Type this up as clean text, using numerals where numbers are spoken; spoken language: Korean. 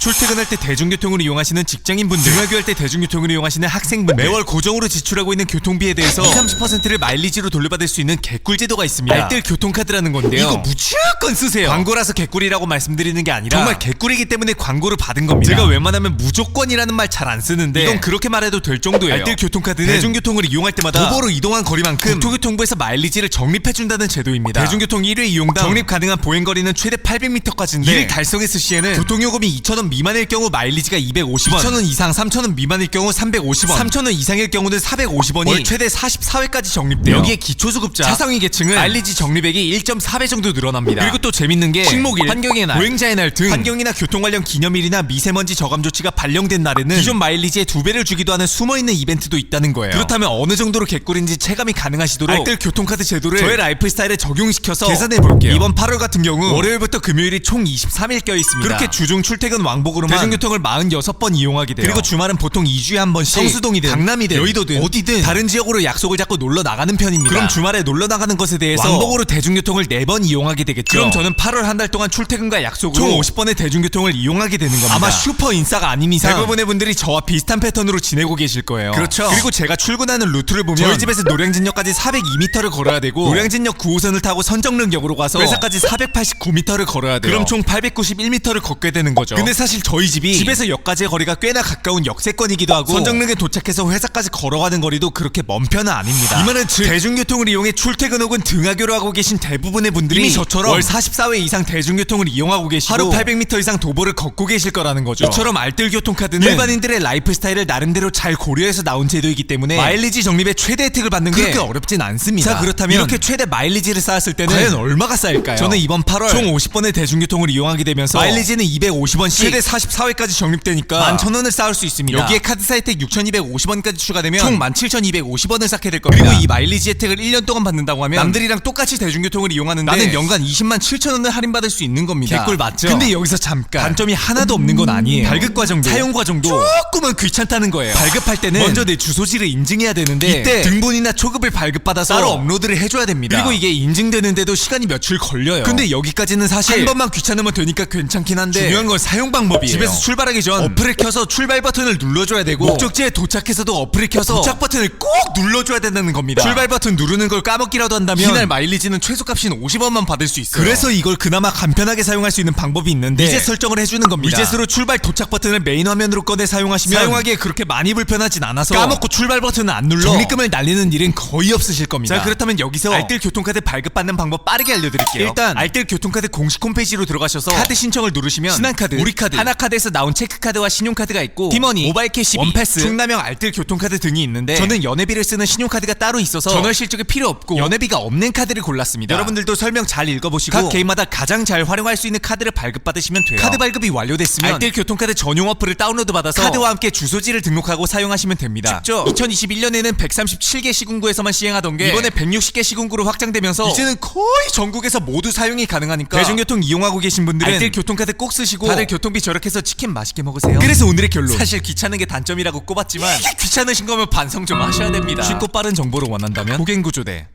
출퇴근할 때 대중교통을 이용하시는 직장인분들, 등하교할 때 대중교통을 이용하시는 학생분들, 매월 고정으로 지출하고 있는 교통비에 대해서 20-30%를 마일리지로 돌려받을 수 있는 개꿀 제도가 있습니다. 알뜰 교통카드라는 건데요, 이거 무조건 쓰세요. 광고라서 개꿀이라고 말씀드리는 게 아니라 정말 개꿀이기 때문에 광고를 받은 겁니다. 제가 웬만하면 무조건이라는 말 잘 안 쓰는데 이건 그렇게 말해도 될 정도예요. 알뜰 교통카드는 대중교통을 이용할 때마다 도보로 이동한 거리만큼 국토교통부에서 마일리지를 적립해준다는 제도입니다. 대중교통 1회 이용당 적립 가능한 보행거리는 최대 800m까지인데 이를 달성했을 시에는 교통요금이 2,000원 미만일 경우 마일리지가 250원, 2,000원 이상 3,000원 미만일 경우 350원, 3,000원 이상일 경우는 450원이 월 최대 44회까지 적립돼요. 여기에 기초수급자, 차상위 계층은 마일리지 적립액이 1.4배 정도 늘어납니다. 그리고 또 재밌는 게 식목일, 환경의 날, 보행자의 날 등 환경이나 교통 관련 기념일이나 미세먼지 저감 조치가 발령된 날에는 기존 마일리지의 2배를 주기도 하는 숨어있는 이벤트도 있다는 거예요. 그렇다면 어느 정도로 개꿀인지 체감이 가능하시도록 알뜰 교통카드 제도를 저의 라이프 스타일에 적용시켜서 계산해볼게요. 이번 8월 같은 경우 월요일부터 금요일이 총 23일 껴있습니다. 그렇게 주중 출퇴근 왕복으로만 대중교통을 46번 이용하게 돼요. 그리고 주말은 보통 2주에 한 번씩 성수동이든 강남이든 여의도든 어디든 다른 지역으로 약속을 잡고 놀러 나가는 편입니다. 그럼 주말에 놀러 나가는 것에 대해서 왕복으로 대중교통을 4번 이용하게 되겠죠. 그럼 저는 8월 한 달 동안 출퇴근과 약속으로 총 50번의 대중교통을 이용하게 되는 겁니다. 아마 슈퍼 인싸가 아닌 이상 대부분의 분들이 저와 비슷한 패턴으로 지내고 계실 거예요. 그렇죠. 그리고 제가 출근하는 루트를 보면 저희 집에서 노량진역까지 402m를 걸어야 되고 노량진역 9호선을 타고 선정릉역으로 가서 회사까지 489m를 걸어야 돼요. 그럼 총 891m를 걷게 되는 거죠. 근데 사실 저희 집이 집에서 역까지의 거리가 꽤나 가까운 역세권이기도 하고 선정릉에 도착해서 회사까지 걸어가는 거리도 그렇게 먼 편은 아닙니다. 이 말은 즉 대중교통을 이용해 출퇴근 혹은 등하교를 하고 계신 대부분의 분들이 이미 저처럼 월 44회 이상 대중교통을 이용하고 계시고 하루 800m 이상 도보를 걷고 계실 거라는 거죠. 이처럼 알뜰 교통카드는 일반인들의 라이프 스타일을 나름대로 잘 고려해서 나온 제도이기 때문에 마일리지 적립의 최대 혜택을 받는 게 그렇게 어렵진 않습니다. 자, 그렇다면 이렇게 최대 마일리지를 쌓았을 때는 과연 얼마가 쌓일까요? 저는 이번 8월 총 50번의 대중교통을 이용하게 되면서 마일리지는 250원씩 최대 44회까지 적립되니까 11,000원을 쌓을 수 있습니다. 여기에 카드사 혜택 6,250원까지 추가되면 총 17,250원을 쌓게 될 겁니다. 그리고 이 마일리지 혜택을 1년 동안 받는다고 하면 남들이랑 똑같이 대중교통을 이용하는데 나는 연간 207,000원을 할인받을 수 있는 겁니다. 개꿀 맞죠? 근데 여기서 잠깐 단점이 하나도 없는 건 아니에요. 발급 과정도 사용 과정도 조금은 귀찮다는 거예요. 발급할 때는 먼저 내 주소지를 인증해야 되는데 이때 등본이나 초급을 발급받아서 따로 업로드를 해줘야 됩니다. 그리고 이게 인증되는데도 시간이 며칠 걸려요. 근데 여기까지는 사실 한 번만 귀찮으면 되니까 괜찮긴 한데 중요한 건 사용 방법이에요. 집에서 출발하기 전 어플을 켜서 출발 버튼을 눌러줘야 되고 목적지에 도착해서도 어플을 켜서 도착 버튼을 꼭 눌러줘야 된다는 겁니다. 출발 버튼 누르는 걸 까먹기라도 한다면 이날 마일리지는 최소값인 50원만 받을 수 있어요. 그래서 이걸 그나마 간편하게 사용할 수 있는 방법이 있는데 위젯 설정을 해주는 겁니다. 위젯으로 출발 도착 버튼을 메인 화면으로 꺼내 사용하시면 사용하기에 그렇게 많이 불편하진 않아서 까먹고 출발 버튼을 안 눌러 적립금을 날리는 일은 거의 없으실 겁니다. 자, 그렇다면 여기서 알뜰 교통카드 발급받는 방법 빠르게 알려드릴게요. 일단 알뜰 교통카드 공식 홈페이지로 들어가셔서 카드 신청을 누르시면 신한카드, 우리카드, 하나카드에서 나온 체크카드와 신용카드가 있고 티머니, 모바일 캐시비, 원패스, 충남형 알뜰 교통카드 등이 있는데 저는 연회비를 쓰는 신용카드가 따로 있어서 전월 실적이 필요 없고 연회비가 없는 카드를 골랐습니다. 여러분들도 설명 잘 읽어보시고 각 개인마다 가장 잘 활용할 수 있는 카드를 발급받으시면 돼요. 카드 발급이 완료됐으면 알뜰 교통카드 전용 어플을 다운로드 받아서 카드와 함께 주소지를 등록하고 사용하시면 됩니다. 쉽죠? 2021년에는 137개 시군구에서만 시행하던 게 이번에 160개 시군구로 확장되면서 이제는 거의 전국에서 모두 사용이 가능하니까 대중교통 이용하고 계신 분들은 알뜰 교통카드 꼭 쓰시고 다들 교통비 절약해서 치킨 맛있게 먹으세요. 그래서 오늘의 결론, 사실 귀찮은 게 단점이라고 꼽았지만 이게 귀찮으신 거면 반성 좀 하셔야 됩니다. 쉽고 빠른 정보를 원한다면 고갱구조대